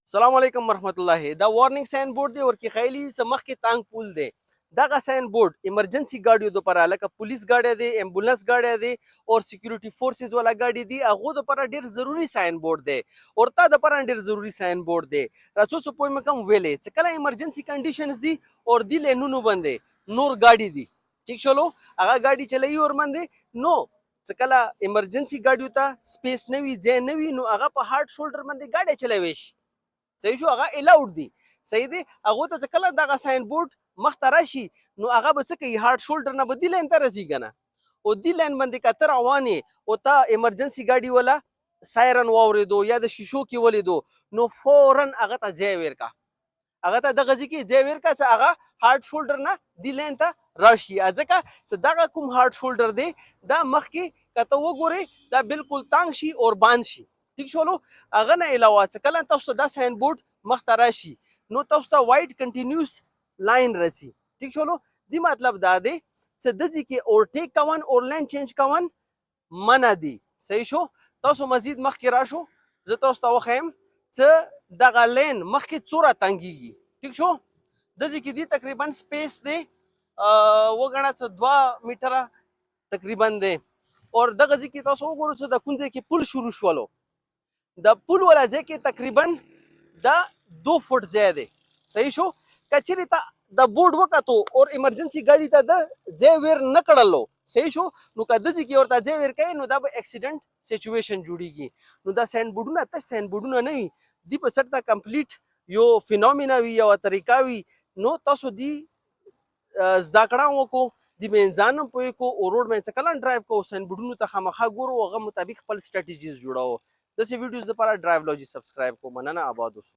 السلام علیکم ورحمت الله. دا وارننګ ساين بورډ دی ورکی خیلی سمخ کې تانګ پول دی. دغه ساين بورډ ایمرجنسي ګاډیو د لپاره لکه پولیس ګاډي دی، امبولانس ګاډي دی او سکیورټي فورسز والا ګاډي دی، هغه د لپاره ډیر ضروری ساين بورډ دی. ورته د لپاره ډیر ضروری ساين بورډ دی. راڅو څه پوي مکم ویلې چې کله ایمرجنسي کنډیشنز دی او دی له نونو باندې نور ګاډي دی. ٹھیک شلو هغه ګاډي چلایي اور باندې نو چې کله ایمرجنسي ګاډیو ته سپیس نه وي ځای نه وي نو هغه په هارت شولډر باندې ګاډي چلوي شي. صحیح شو هغه الاود دي. صحیح دی هغه ته کله دغه ساين بورډ مخ ته راشي نو هغه به څه کوي هارت شولډر نه بدیل ان ته رسیږي نه او دی لاین باندې کتر رواني او ته ایمرجنسي ګاډي ولا سایرن واوریدو یا د شیشو کې ولیدو نو فورن هغه ته ځای ورکا هغه ته دغه ځکه ځای ورکا چې هغه هارت شولډر نه دی لاین ته راشي ځکه چې دغه کوم هارت شولډر دی دا مخ کې کته وګوري دا بالکل تنگ شي او باند شي. ٹھیک شولو هغه نه علاوه چې کله تاسو دا ساين بورډ مخ ته راشي نو تاسو ته وایټ کنټینیوس لاین راسي. ٹھیک شولو دی مطلب دا دی چې د ځکه اورټیک کوون اور لاین چینج کوون منع دي. صحیح شو تاسو مزید مخ کې راشو زه تاسو ته وخم چې دغه لین مخ کې څوره تنګيږي. ٹھیک شو د ځکه دی تقریبا سپیس دی وګڼه چې 2 میټره تقریبا دی اور دغه ځکه تاسو وګورئ چې د کونځه کې پل شروع شولو د پول ولا ځای کې تقریبا دا 2 فوټ ځای دی. صحیح شو کچری ته د بورډ وکاتو او ایمرجنسي ګاډي ته د ځای ور نه کړلو. صحیح شو نو کده چې ورته ځای ور کوي نو دا به اکسیډنٹ سچويشن جوړیږي. نو دا ساين بورډونه ته ساين بورډونه نه وي دی په سر ته کمپلیټ یو فینومینا وی یو طریقه وی نو تاسو دی زده کړه وکړو د منځانو پوي کو او روډ مې څکلن ډرایو کو ساين بورډونو ته خامخا ګورو هغه مطابق خپل سټریټیجیز جوړاو. دسې ویډیوز لپاره ډرایو لوجي سبسکرایب کو مننه آباد اوسئ.